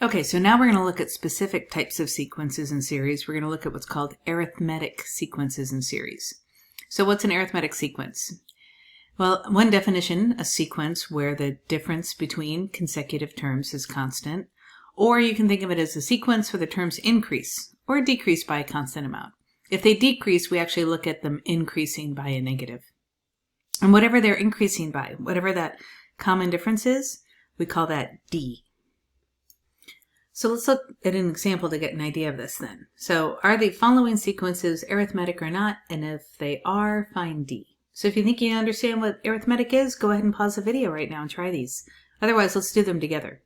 Okay, so now we're going to look at specific types of sequences in series. We're going to look at what's called arithmetic sequences in series. So what's an arithmetic sequence? Well, one definition, a sequence where the difference between consecutive terms is constant, or you can think of it as a sequence where the terms increase or decrease by a constant amount. If they decrease, we actually look at them increasing by a negative. And whatever they're increasing by, whatever that common difference is, we call that D. So let's look at an example to get an idea of this then. So are the following sequences arithmetic or not? And if they are, find D. So if you think you understand what arithmetic is, go ahead and pause the video right now and try these. Otherwise, let's do them together.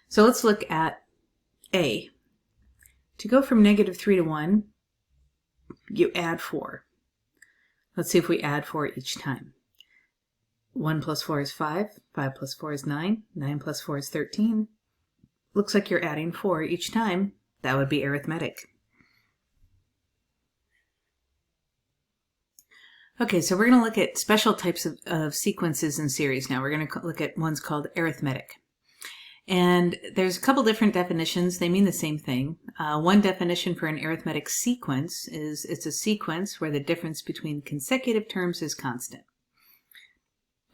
So let's look at A. To go from -3 to 1, you add 4. Let's see if we add 4 each time. 1 plus 4 is 5. 5 plus 4 is 9. 9 plus 4 is 13. Looks like you're adding 4 each time. That would be arithmetic. Okay, so we're going to look at special types of sequences in series now. We're going to look at ones called arithmetic. And there's a couple different definitions. They mean the same thing. One definition for an arithmetic sequence is it's a sequence where the difference between consecutive terms is constant.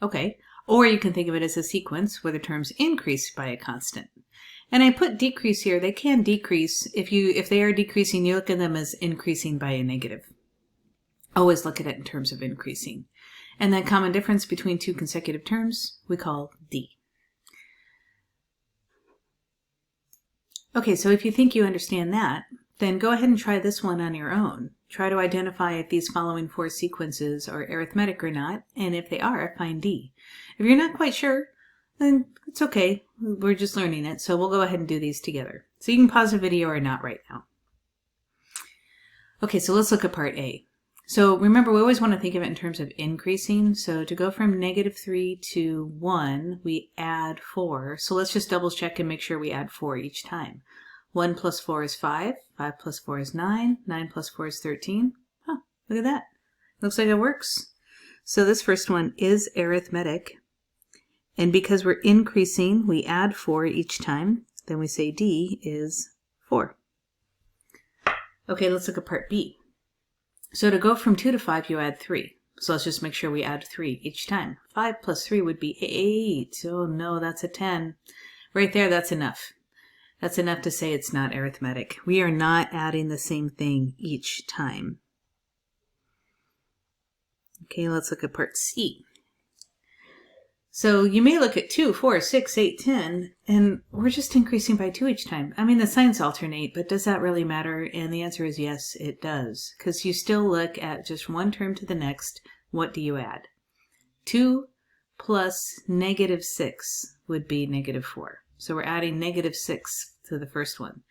Okay, or you can think of it as a sequence where the terms increase by a constant. And I put decrease here. They can decrease. If they are decreasing, you look at them as increasing by a negative. Always look at it in terms of increasing. And that common difference between two consecutive terms we call D. Okay, so if you think you understand that, then go ahead and try this one on your own. Try to identify if these following 4 sequences are arithmetic or not, and if they are, find D. If you're not quite sure, then it's okay. We're just learning it, so we'll go ahead and do these together. So you can pause the video or not right now. Okay, so let's look at part A. So remember, we always want to think of it in terms of increasing. So to go from -3 to 1, we add 4. So let's just double check and make sure we add 4 each time. 1 plus 4 is 5. 5 plus 4 is 9. 9 plus 4 is 13. Huh, look at that. Looks like it works. So this first one is arithmetic. And because we're increasing, we add 4 each time. Then we say D is 4. Okay, let's look at part B. So to go from 2 to 5, you add 3. So let's just make sure we add 3 each time. 5 plus 3 would be 8. Oh no, that's a 10. Right there, that's enough. That's enough to say it's not arithmetic. We are not adding the same thing each time. Okay, let's look at part C. So you may look at 2, 4, 6, 8, 10, and we're just increasing by 2 each time. I mean, the signs alternate, but does that really matter? And the answer is yes, it does. Because you still look at just one term to the next. What do you add? 2 plus -6 would be -4. So we're adding -6 to the first one.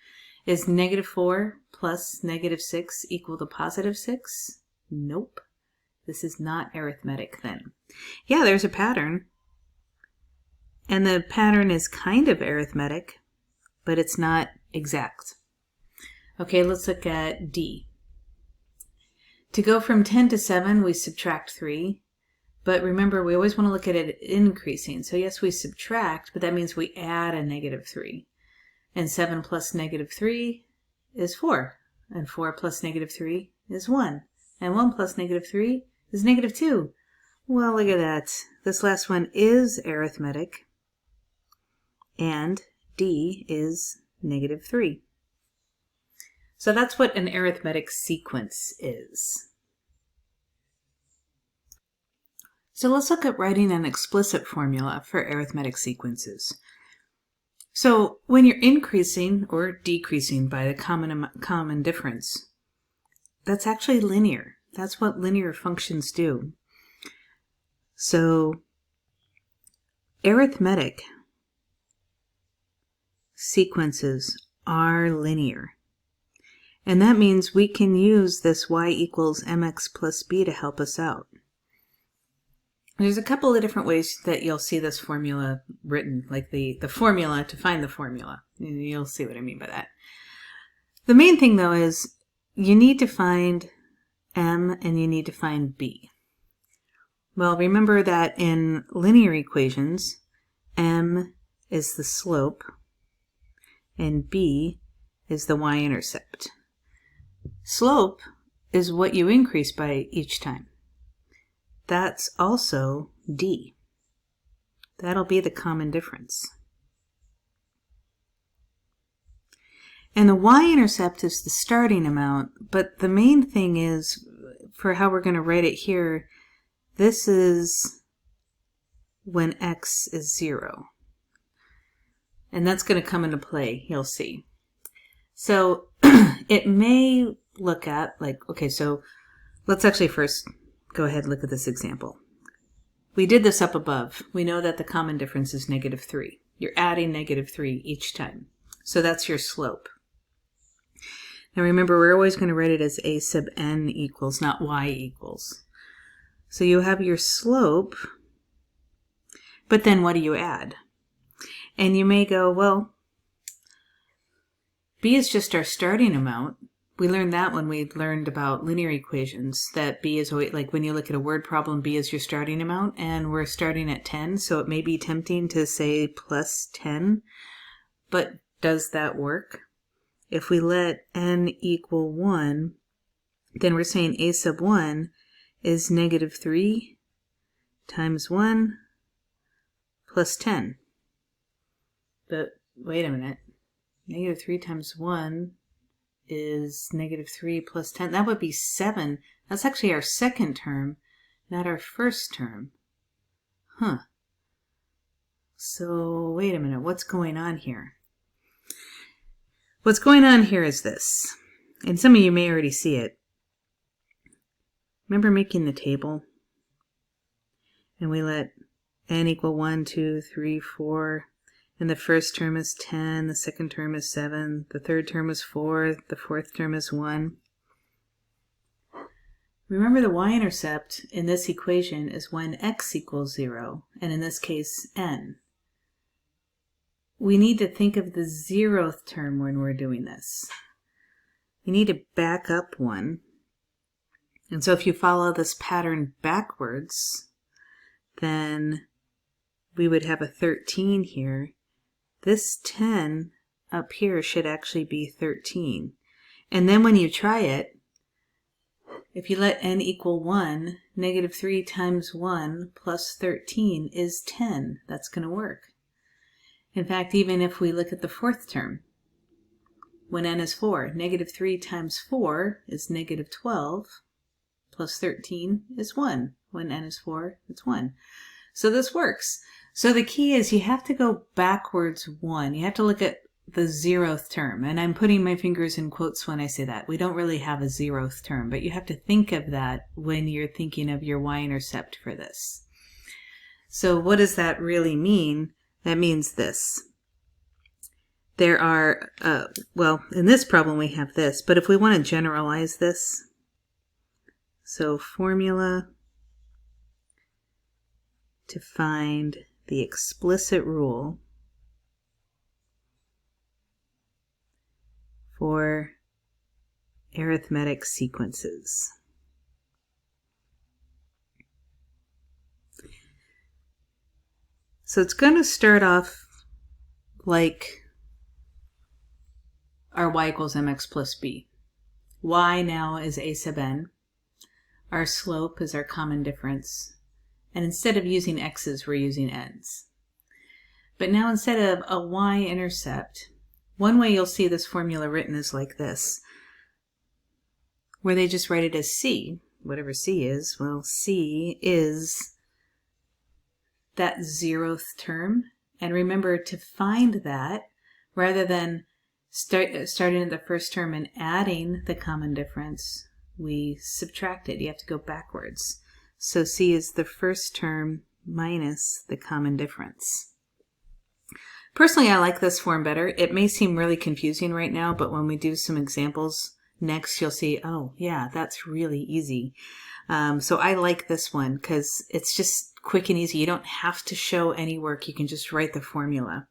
Is -4 plus -6 equal to +6? Nope. This is not arithmetic then. Yeah, there's a pattern. And the pattern is kind of arithmetic, but it's not exact. Okay, let's look at D. To go from 10 to 7, we subtract 3. But remember, we always want to look at it increasing. So yes, we subtract, but that means we add a -3. And 7 plus -3 is 4. And 4 plus -3 is 1. And 1 plus -3 is -2. Well, look at that. This last one is arithmetic. And D is -3. So that's what an arithmetic sequence is. So let's look at writing an explicit formula for arithmetic sequences. So when you're increasing or decreasing by the common difference, that's actually linear. That's what linear functions do. So arithmetic sequences are linear. And that means we can use this y equals mx plus b to help us out. There's a couple of different ways that you'll see this formula written, like the formula to find the formula. You'll see what I mean by that. The main thing though is you need to find m and you need to find b. Well, remember that in linear equations, m is the slope and b is the y-intercept. Slope is what you increase by each time. That's also d. That'll be the common difference. And the y-intercept is the starting amount, but the main thing is, for how we're going to write it here, this is when x is 0. And that's going to come into play, you'll see. So it may look at, like, okay, so let's actually first go ahead and look at this example. We did this up above. We know that the common difference is -3. You're adding -3 each time. So that's your slope. Now remember, we're always going to write it as a sub n equals, not y equals. So you have your slope, but then what do you add? And you may go, well, b is just our starting amount. We learned that when we learned about linear equations, that b is always, like when you look at a word problem, b is your starting amount, and we're starting at 10, so it may be tempting to say plus 10, but does that work? If we let n equal 1, then we're saying a sub 1 is -3 times 1 plus 10. But wait a minute. -3 times 1 is -3 plus 10. That would be 7. That's actually our second term, not our first term. Huh. So wait a minute. What's going on here? What's going on here is this, and some of you may already see it. Remember making the table? And we let n equal 1, 2, 3, 4, and the first term is 10, the second term is 7, the third term is 4, the fourth term is 1. Remember, the y-intercept in this equation is when x equals 0, and in this case, n. We need to think of the 0th term when we're doing this. You need to back up 1. And so if you follow this pattern backwards, then we would have a 13 here. This 10 up here should actually be 13. And then when you try it, if you let n equal 1, -3 times 1 plus 13 is 10. That's going to work. In fact, even if we look at the fourth term, when n is 4, -3 times 4 is -12, plus 13 is 1. When n is 4, it's 1. So this works. So the key is you have to go backwards 1. You have to look at the 0th term. And I'm putting my fingers in quotes when I say that. We don't really have a 0th term, but you have to think of that when you're thinking of your y-intercept for this. So what does that really mean? That means this. There are, well, in this problem we have this, but if we want to generalize this, so formula to find the explicit rule for arithmetic sequences. So it's going to start off like our y equals mx plus b. Y now is a sub n. Our slope is our common difference. And instead of using x's, we're using n's. But now instead of a y-intercept, one way you'll see this formula written is like this, where they just write it as c. Whatever c is, well, c is that 0th term. And remember, to find that, rather than starting at the first term and adding the common difference, we subtract it. You have to go backwards. So c is the first term minus the common difference. Personally, I like this form better. It may seem really confusing right now, but when we do some examples next, you'll see, oh yeah, that's really easy. So I like this one because it's just quick and easy. You don't have to show any work. You can just write the formula.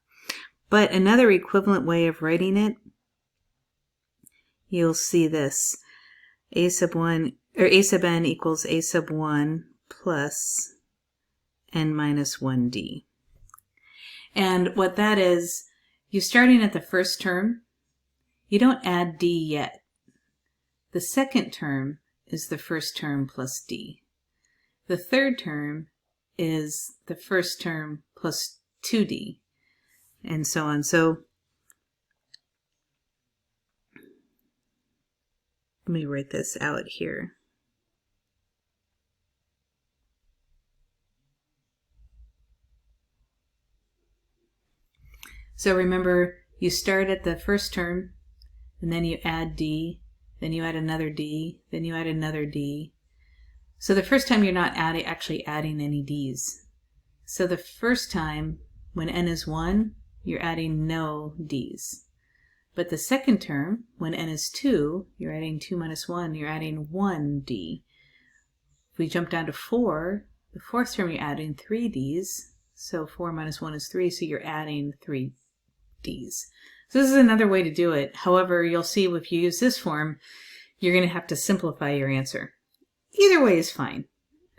But another equivalent way of writing it, you'll see this. A sub 1, or a sub n equals a sub 1 plus n minus 1d. And what that is you're starting at the first term. You don't add d yet. The second term is the first term plus d. The third term is the first term plus 2d, and so on. So let me write this out here. So remember, you start at the first term, and then you add d, then you add another d, then you add another d. So the first time you're not actually adding any d's. So the first time, when n is 1, you're adding no d's. But the second term, when n is 2, you're adding 2 minus 1, you're adding 1 d. If we jump down to 4, the fourth term you're adding 3 d's. So 4 minus 1 is 3, so you're adding 3 d's. So this is another way to do it. However, you'll see if you use this form, you're going to have to simplify your answer. Either way is fine.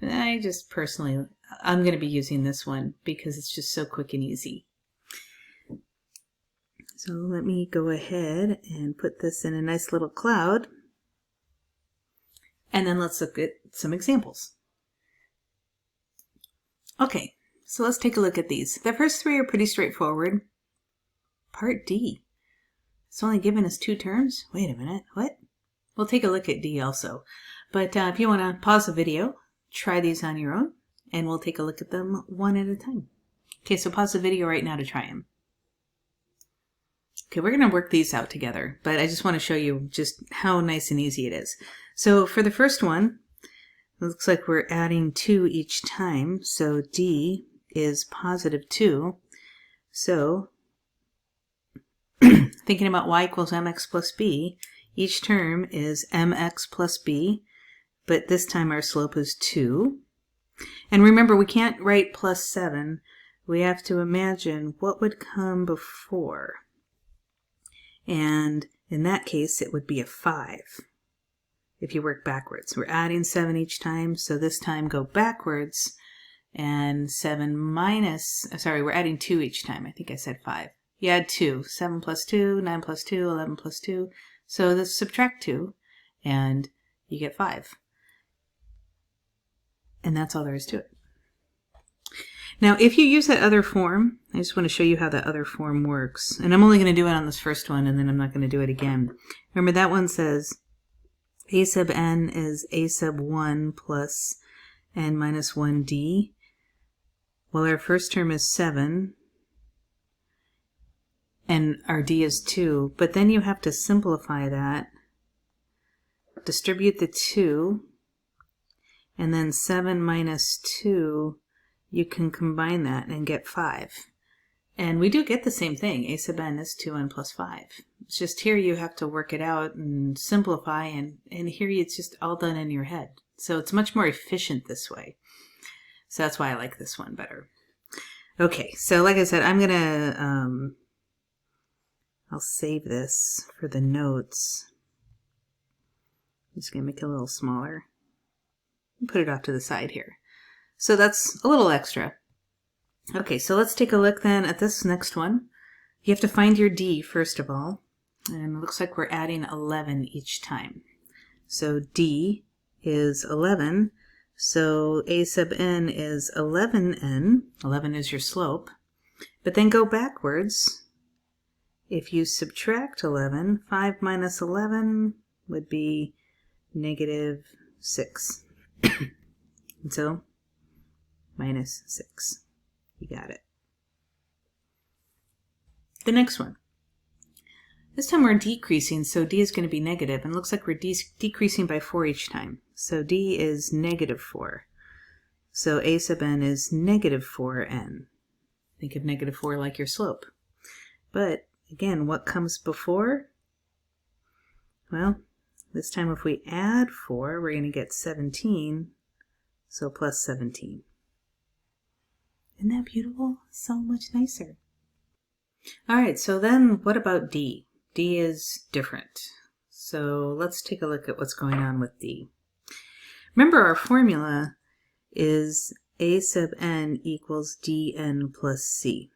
I just personally, I'm going to be using this one because it's just so quick and easy. So let me go ahead and put this in a nice little cloud. And then let's look at some examples. Okay, so let's take a look at these. The first three are pretty straightforward. Part D. It's only given us 2 terms? Wait a minute, what? We'll take a look at D also. But if you want to pause the video, try these on your own, and we'll take a look at them one at a time. Okay, so pause the video right now to try them. Okay, we're going to work these out together, but I just want to show you just how nice and easy it is. So for the first one, it looks like we're adding 2 each time, so D is positive 2. So thinking about y equals mx plus b, each term is mx plus b, but this time our slope is 2. And remember, we can't write plus 7. We have to imagine what would come before. And in that case, it would be a 5 if you work backwards. We're adding 7 each time, so this time go backwards. And 7 minus, sorry, we're adding 2 each time. I think I said 5. You add 2. 7 plus 2, 9 plus 2, 11 plus 2. So this subtract 2, and you get 5. And that's all there is to it. Now, if you use that other form, I just want to show you how that other form works. And I'm only going to do it on this first one, and then I'm not going to do it again. Remember, that one says a sub n is a sub 1 plus n minus 1d. Well, our first term is 7, and our d is 2. But then you have to simplify that, distribute the 2, and then 7 minus 2, you can combine that and get 5. And we do get the same thing. A sub n is 2n plus 5. It's just here you have to work it out and simplify, and here it's just all done in your head. So it's much more efficient this way. So that's why I like this one better. Okay, so like I said, I'm going to, I'll save this for the notes. I'm just going to make it a little smaller. Put it off to the side here. So that's a little extra. Okay, so let's take a look then at this next one. You have to find your D first of all. And it looks like we're adding 11 each time. So D is 11. So a sub n is 11n. 11 is your slope. But then go backwards. If you subtract 11, 5 minus 11 would be negative 6. And so minus 6. You got it. The next one. This time we're decreasing, so D is going to be negative, and it looks like we're decreasing by 4 each time. So D is negative 4. So a sub n is negative 4n. Think of negative 4 like your slope. But again, what comes before? Well, this time if we add 4, we're going to get 17. So plus 17. Isn't that beautiful? So much nicer. All right, so then what about D? D is different. So let's take a look at what's going on with D. Remember, our formula is a sub n equals dn plus c.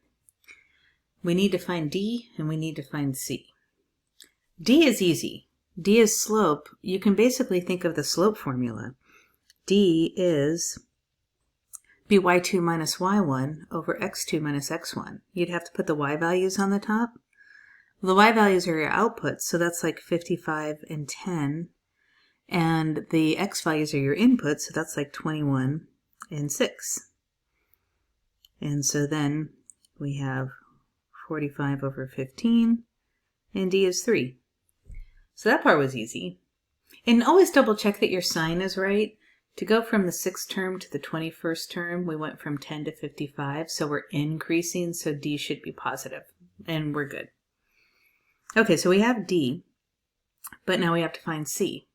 we need to find D and we need to find C. D is easy. D is slope. You can basically think of the slope formula. D is by2 minus y1 over x2 minus x1. You'd have to put the y values on the top. Well, the y values are your outputs, so that's like 55 and 10. And the x values are your inputs, so that's like 21 and 6. And so then we have 45 over 15, and D is 3. So that part was easy. And always double check that your sign is right. To go from the 6th term to the 21st term, we went from 10 to 55, so we're increasing, so D should be positive, and we're good. Okay, so we have D, but now we have to find C.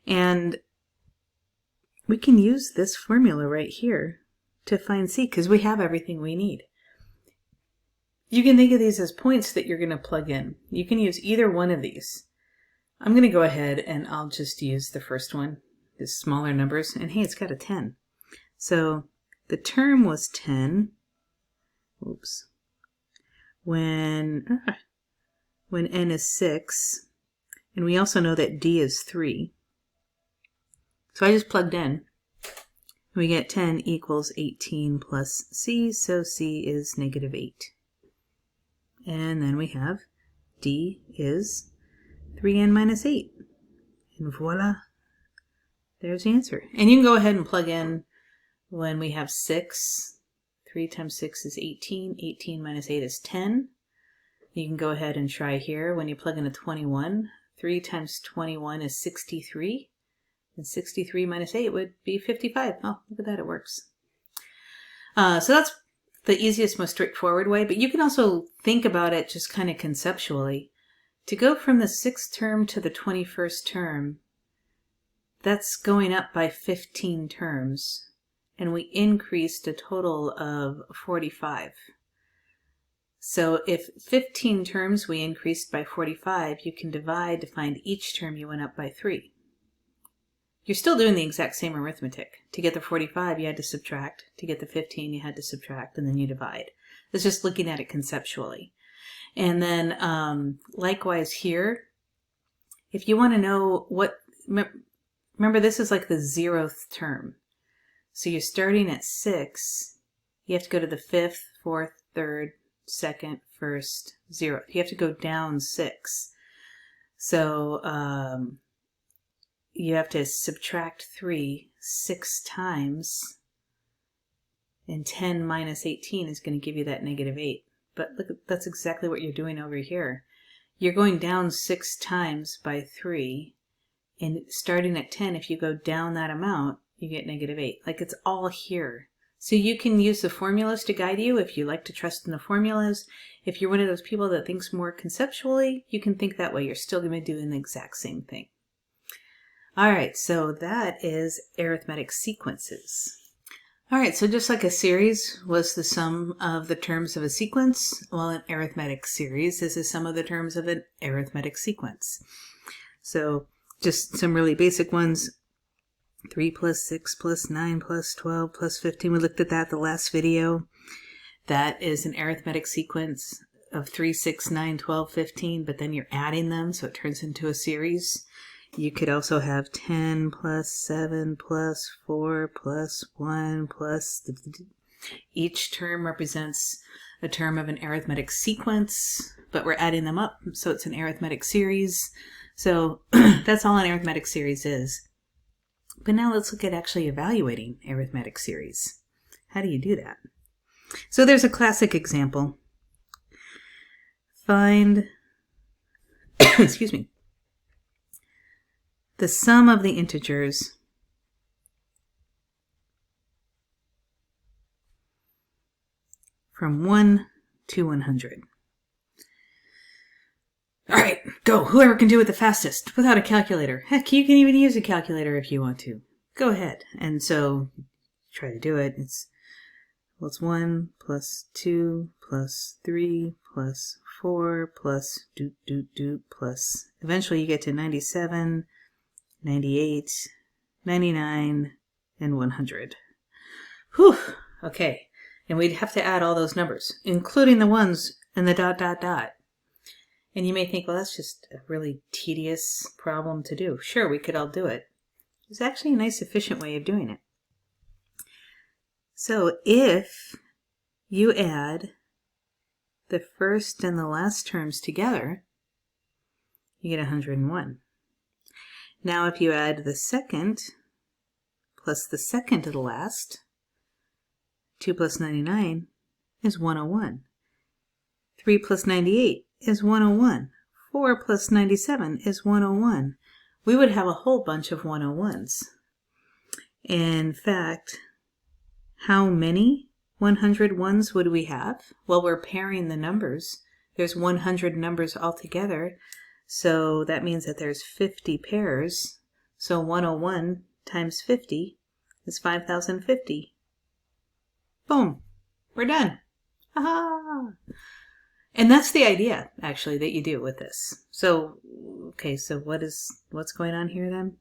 And we can use this formula right here to find C, because we have everything we need. You can think of these as points that you're going to plug in. You can use either one of these. I'm going to go ahead and I'll just use the first one, the smaller numbers, and hey, it's got a 10. So the term was 10. Oops. When n is 6, and we also know that D is 3. So I just plugged in. We get 10 equals 18 plus C, so C is negative 8. And then we have D is 3n minus 8. And voila, there's the answer. And you can go ahead and plug in when we have 6. 3 times 6 is 18. 18 minus 8 is 10. You can go ahead and try here. When you plug in a 21, 3 times 21 is 63. And 63 minus 8 would be 55. Oh, look at that, it works. So that's the easiest, most straightforward way, but you can also think about it just kind of conceptually. To go from the 6th term to the 21st term, that's going up by 15 terms, and we increased a total of 45. So if 15 terms we increased by 45, you can divide to find each term you went up by 3. You're still doing the exact same arithmetic. To get the 45, you had to subtract. To get the 15, you had to subtract, and then you divide. It's just looking at it conceptually. And then likewise here, if you want to know what, remember this is like the 0th term. So you're starting at 6, you have to go to the 5th, 4th, 3rd, 2nd, 1st, 0th. You have to go down 6. So you have to subtract 3 6 times, and 10 minus 18 is going to give you that negative 8. But look, that's exactly what you're doing over here. You're going down 6 times by 3, and starting at 10, if you go down that amount, you get negative 8. Like, it's all here. So you can use the formulas to guide you if you like to trust in the formulas. If you're one of those people that thinks more conceptually, you can think that way. You're still going to be doing the exact same thing. All right, so that is arithmetic sequences. All right, so just like a series was the sum of the terms of a sequence, well, an arithmetic series is the sum of the terms of an arithmetic sequence. So just some really basic ones. 3 plus 6 plus 9 plus 12 plus 15. We looked at that the last video. That is an arithmetic sequence of 3, 6, 9, 12, 15, but then you're adding them, so it turns into a series. You could also have 10 plus 7 plus 4 plus 1 plus... Each term represents a term of an arithmetic sequence, but we're adding them up, so it's an arithmetic series. So that's all an arithmetic series is. But now let's look at actually evaluating arithmetic series. How do you do that? So there's a classic example. Find, excuse me, the sum of the integers from 1 to 100. All right, go. Whoever can do it the fastest without a calculator. Heck, you can even use a calculator if you want to. Go ahead. And so try to do it. It's 1 plus 2 plus 3 plus 4 plus plus. Eventually you get to 97, 98, 99, and 100. Whew. Okay. And we'd have to add all those numbers, including the ones and the dot, dot, dot. And you may think, well, that's just a really tedious problem to do. Sure, we could all do it. It's actually a nice, efficient way of doing it. So if you add the first and the last terms together, you get 101. Now if you add the second plus the second to the last, 2 plus 99 is 101. 3 plus 98 is 101. 4 plus 97 is 101. We would have a whole bunch of 101s. In fact, how many 101s would we have? Well, we're pairing the numbers. There's 100 numbers altogether, so that means that there's 50 pairs. So 101 times 50 is 5,050. Boom, we're done. Ha! And that's the idea, actually, that you do with this. So, okay, so what's going on here then?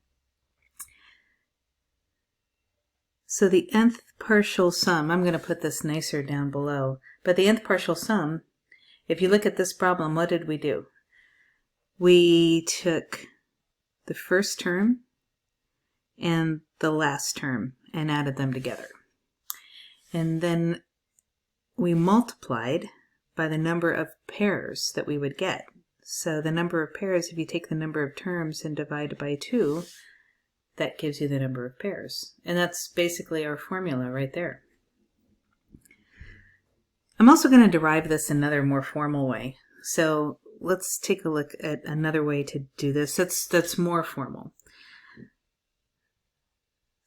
So the nth partial sum, I'm going to put this nicer down below, but the nth partial sum, if you look at this problem, what did we do? We took the first term and the last term and added them together. And then we multiplied by the number of pairs that we would get. So the number of pairs, if you take the number of terms and divide by 2, that gives you the number of pairs. And that's basically our formula right there. I'm also going to derive this another more formal way. So let's take a look at another way to do this that's more formal.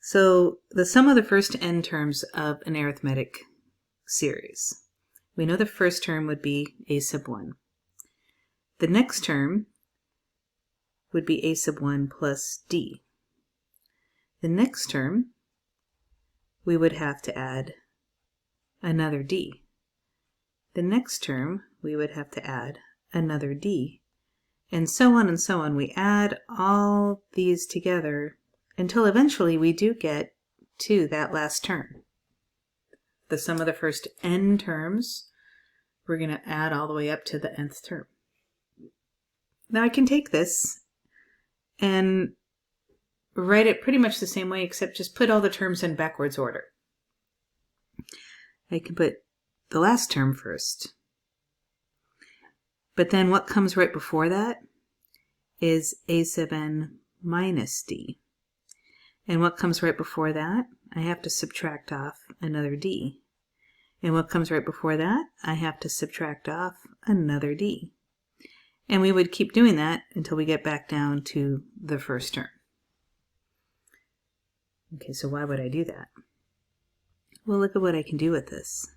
So the sum of the first n terms of an arithmetic series. We know the first term would be a sub 1. The next term would be a sub 1 plus d. The next term, we would have to add another d. The next term, we would have to add another d. And so on and so on. We add all these together until eventually we do get to that last term. The sum of the first n terms, we're going to add all the way up to the nth term. Now I can take this and write it pretty much the same way, except just put all the terms in backwards order. I can put the last term first. But then what comes right before that is a sub n minus d. And what comes right before that, I have to subtract off another d. And what comes right before that, I have to subtract off another d. And we would keep doing that until we get back down to the first term. Okay, so why would I do that? Well, look at what I can do with this.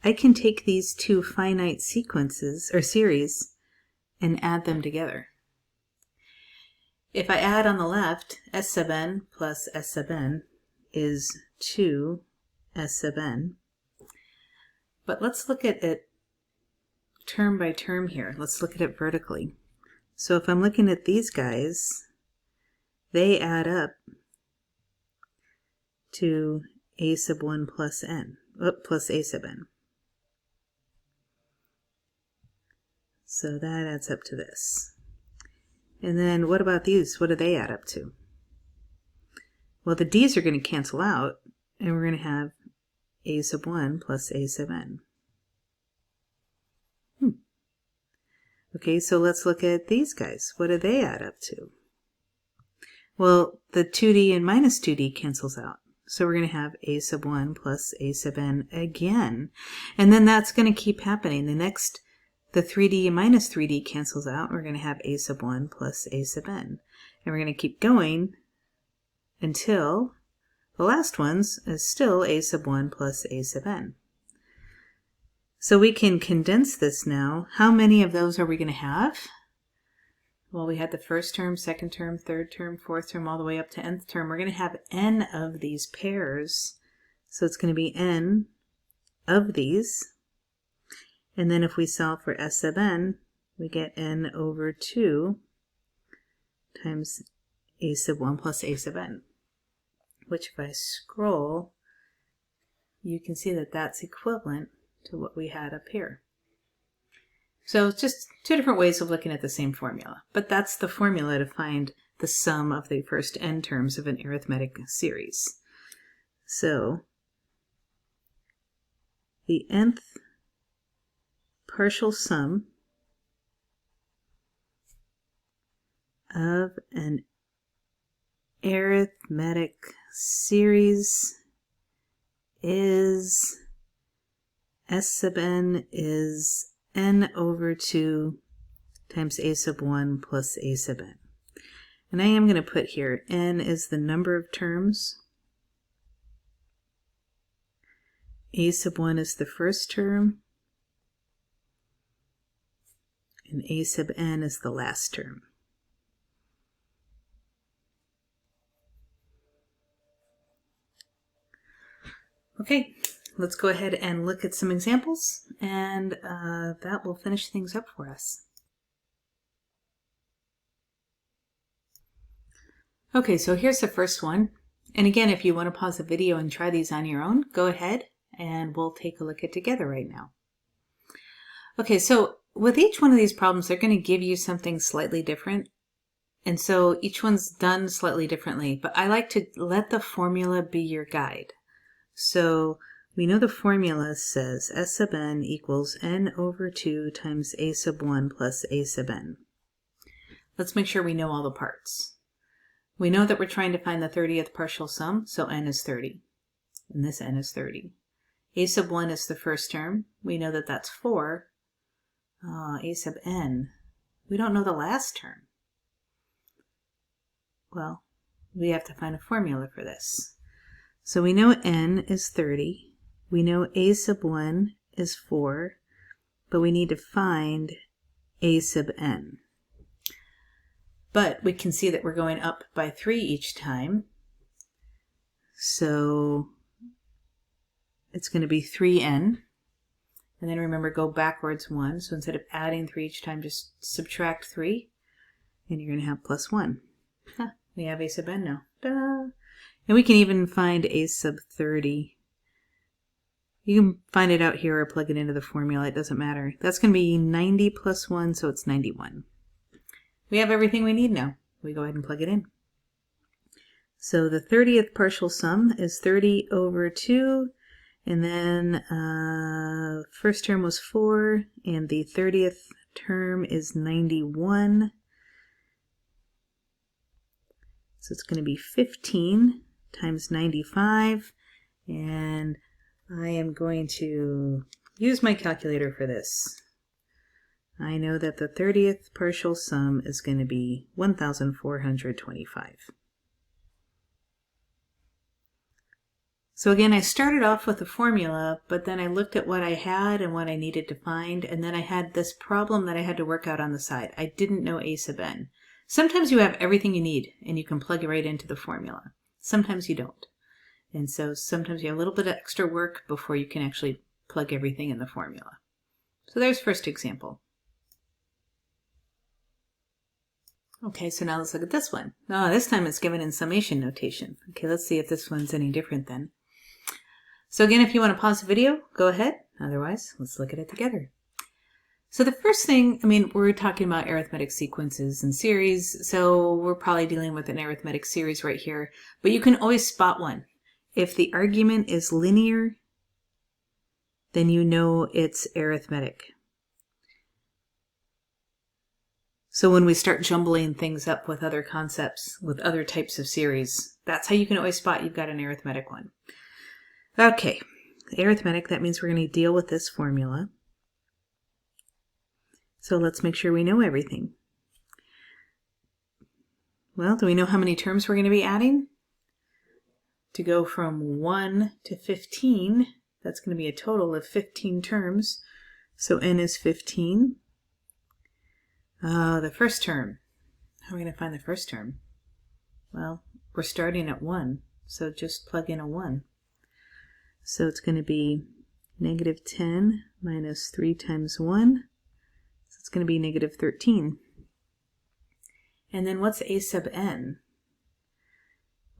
I can take these two finite sequences, or series, and add them together. If I add on the left, s sub n plus s sub n is 2 s sub n. But let's look at it term by term here. Let's look at it vertically. So if I'm looking at these guys, they add up to a sub 1 plus n, plus a sub n. So that adds up to this. And then what about these? What do they add up to? Well, the d's are going to cancel out, and we're going to have a sub 1 plus a sub n. Okay, so let's look at these guys. What do they add up to? Well, the 2d and minus 2d cancels out. So we're going to have a sub 1 plus a sub n again. And then that's going to keep happening. The 3d and minus 3d cancels out. We're going to have a sub 1 plus a sub n. And we're going to keep going until the last one's is still a sub 1 plus a sub n. So we can condense this now. How many of those are we going to have? Well, we had the first term, second term, third term, fourth term, all the way up to nth term. We're going to have n of these pairs. So it's going to be n of these. And then if we solve for s sub n, we get n over 2 times a sub 1 plus a sub n. Which if I scroll, you can see that that's equivalent to what we had up here. So it's just two different ways of looking at the same formula. But that's the formula to find the sum of the first n terms of an arithmetic series. So the nth partial sum of an arithmetic series is S sub n is n over 2 times a sub 1 plus a sub n. And I am going to put here n is the number of terms, a sub 1 is the first term, and a sub n is the last term. Okay, let's go ahead and look at some examples, and that will finish things up for us. Okay, so here's the first one. And again, if you want to pause the video and try these on your own, go ahead and we'll take a look at together right now. Okay, so with each one of these problems, they're going to give you something slightly different. And so each one's done slightly differently, but I like to let the formula be your guide. So we know the formula says S sub n equals n over 2 times a sub 1 plus a sub n. Let's make sure we know all the parts. We know that we're trying to find the 30th partial sum, so n is 30. And this n is 30. A sub 1 is the first term. We know that that's 4. A sub n. We don't know the last term. Well, we have to find a formula for this. So we know n is 30. We know a sub 1 is 4. But we need to find a sub n. But we can see that we're going up by 3 each time. So it's going to be 3n. And then remember, go backwards 1. So instead of adding 3 each time, just subtract 3. And you're going to have plus 1. We have a sub n now. Ta-da! And we can even find a sub 30. You can find it out here or plug it into the formula. It doesn't matter. That's going to be 90 plus 1, so it's 91. We have everything we need now. We go ahead and plug it in. So the 30th partial sum is 30 over 2, and then first term was 4, and the 30th term is 91. So it's going to be 15 times 95, and I am going to use my calculator for this. I know that the 30th partial sum is going to be 1,425. So again, I started off with a formula, but then I looked at what I had and what I needed to find, and then I had this problem that I had to work out on the side. I didn't know a sub n. Sometimes you have everything you need and you can plug it right into the formula. Sometimes you don't. And so sometimes you have a little bit of extra work before you can actually plug everything in the formula. So there's first example. Okay, so now let's look at this one. Oh, this time it's given in summation notation. Okay, let's see if this one's any different then. So again, if you want to pause the video, go ahead. Otherwise, let's look at it together. So the first thing, we're talking about arithmetic sequences and series, so we're probably dealing with an arithmetic series right here, but you can always spot one. If the argument is linear, then you know it's arithmetic. So when we start jumbling things up with other concepts, with other types of series, that's how you can always spot you've got an arithmetic one. Okay, arithmetic, that means we're going to deal with this formula. So let's make sure we know everything. Well, do we know how many terms we're going to be adding? To go from 1 to 15, that's going to be a total of 15 terms. So n is 15. The first term. How are we going to find the first term? Well, we're starting at 1, so just plug in a 1. So it's going to be negative 10 minus 3 times 1. So it's going to be negative 13. And then what's a sub n?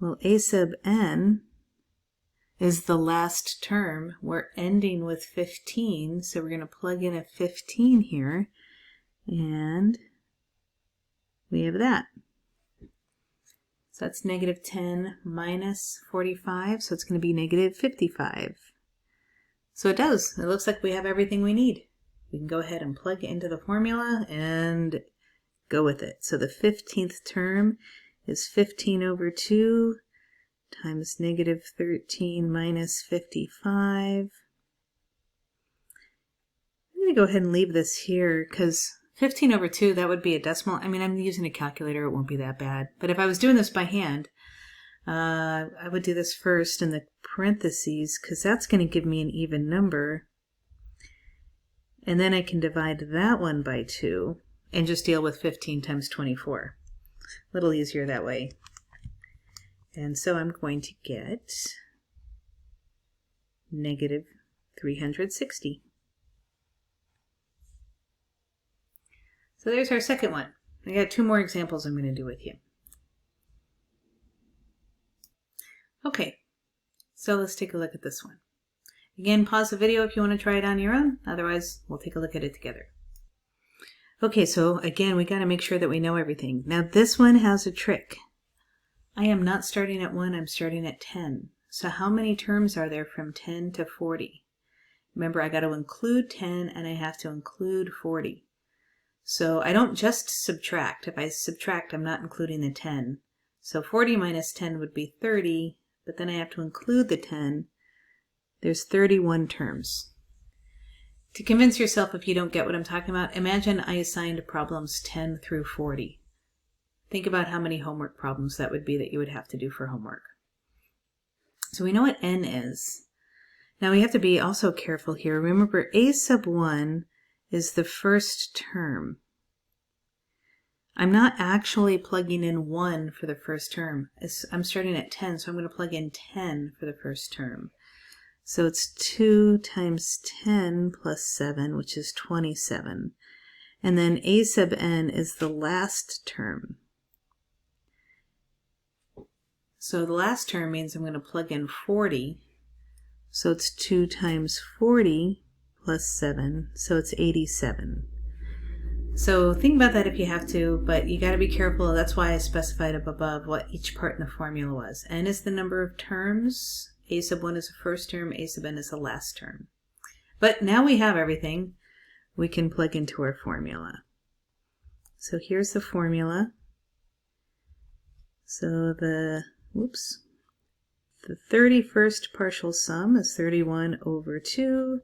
Well, a sub n, is the last term. We're ending with 15, so we're going to plug in a 15 here, and we have that. So that's negative 10 minus 45, so it's going to be negative 55. So it does. It looks like we have everything we need. We can go ahead and plug it into the formula and go with it. So the 15th term is 15 over 2 times negative 13 minus 55. I'm going to go ahead and leave this here because 15 over 2, that would be a decimal. I mean, I'm using a calculator. It won't be that bad. But if I was doing this by hand, I would do this first in the parentheses because that's going to give me an even number. And then I can divide that one by 2 and just deal with 15 times 24. A little easier that way. And so I'm going to get negative 360. So there's our second one. I got 2 more examples I'm going to do with you. Okay, so let's take a look at this one. Again, pause the video if you want to try it on your own. Otherwise, we'll take a look at it together. Okay, so again, we got to make sure that we know everything. Now this one has a trick. I am not starting at 1, I'm starting at 10. So how many terms are there from 10 to 40? Remember, I got to include 10 and I have to include 40. So I don't just subtract. If I subtract, I'm not including the 10. So 40 minus 10 would be 30, but then I have to include the 10. There's 31 terms. To convince yourself if you don't get what I'm talking about, imagine I assigned problems 10 through 40. Think about how many homework problems that would be that you would have to do for homework. So we know what n is. Now we have to be also careful here. Remember, a sub 1 is the first term. I'm not actually plugging in 1 for the first term. I'm starting at 10, so I'm going to plug in 10 for the first term. So it's 2 times 10 plus 7, which is 27. And then a sub n is the last term. So the last term means I'm going to plug in 40. So it's 2 times 40 plus 7, so it's 87. So think about that if you have to, but you got to be careful. That's why I specified up above what each part in the formula was. N is the number of terms. A sub 1 is the first term. A sub n is the last term. But now we have everything. We can plug into our formula. So here's the formula. So the 31st partial sum is 31 over 2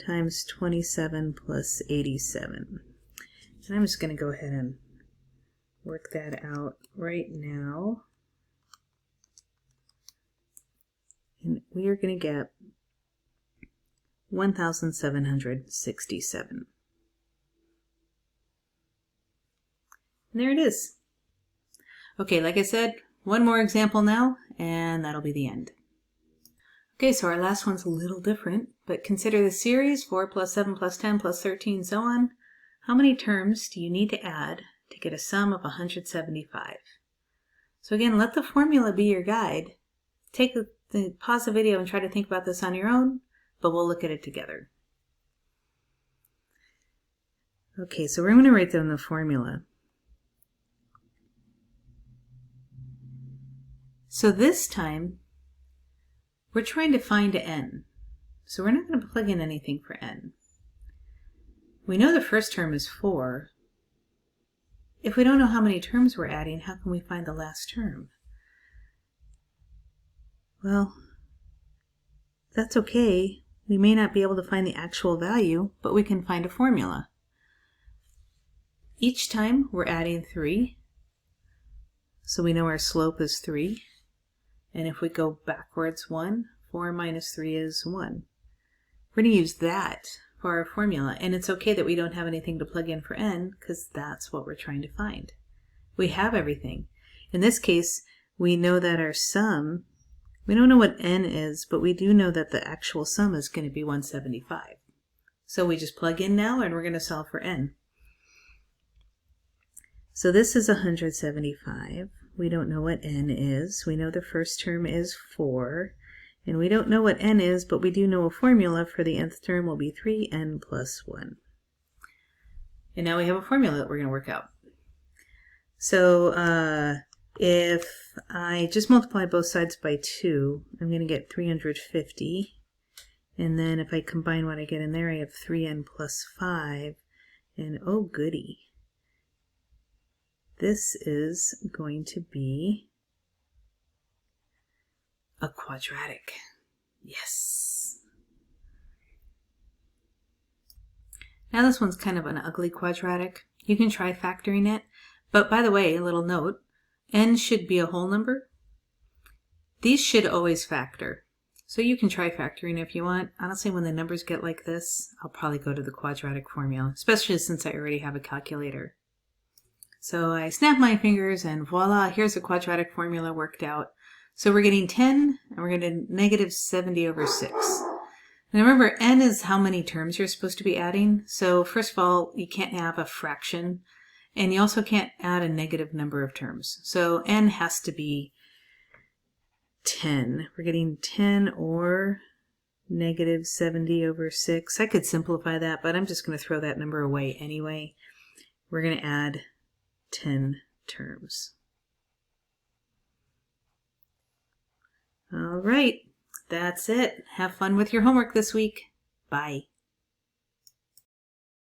times 27 plus 87. And I'm just going to go ahead and work that out right now. And we are going to get 1,767. And there it is. Okay, like I said, one more example now, and that'll be the end. Okay, so our last one's a little different, but consider the series 4 plus 7 plus 10 plus 13, so on. How many terms do you need to add to get a sum of 175? So again, let the formula be your guide. Pause the video and try to think about this on your own, but we'll look at it together. Okay, so we're going to write down the formula. So this time, we're trying to find n. So we're not going to plug in anything for n. We know the first term is 4. If we don't know how many terms we're adding, how can we find the last term? Well, that's okay. We may not be able to find the actual value, but we can find a formula. Each time we're adding 3, so we know our slope is 3. And if we go backwards 1, 4 minus 3 is 1. We're going to use that for our formula, and it's okay that we don't have anything to plug in for n, because that's what we're trying to find. We have everything. In this case, we know that our sum, we don't know what n is, but we do know that the actual sum is going to be 175. So we just plug in now, and we're going to solve for n. So this is 175. We don't know what n is. We know the first term is 4, And we don't know what n is, but we do know a formula for the nth term will be 3n plus 1. And now we have a formula that we're going to work out. So if I just multiply both sides by 2, I'm going to get 350. And then if I combine what I get in there, I have 3n plus 5. And oh goody, this is going to be a quadratic. Yes. Now this one's kind of an ugly quadratic. You can try factoring it. But by the way, a little note, n should be a whole number. These should always factor. So you can try factoring if you want. Honestly, when the numbers get like this, I'll probably go to the quadratic formula, especially since I already have a calculator. So I snap my fingers and voila, here's a quadratic formula worked out. So we're getting 10 and we're getting negative 70 over 6. And remember, n is how many terms you're supposed to be adding. So first of all, you can't have a fraction, and you also can't add a negative number of terms. So n has to be 10. We're getting 10 or negative 70 over 6. I could simplify that, but I'm just going to throw that number away anyway. We're going to add 10 terms. All right, that's it. Have fun with your homework this week. Bye.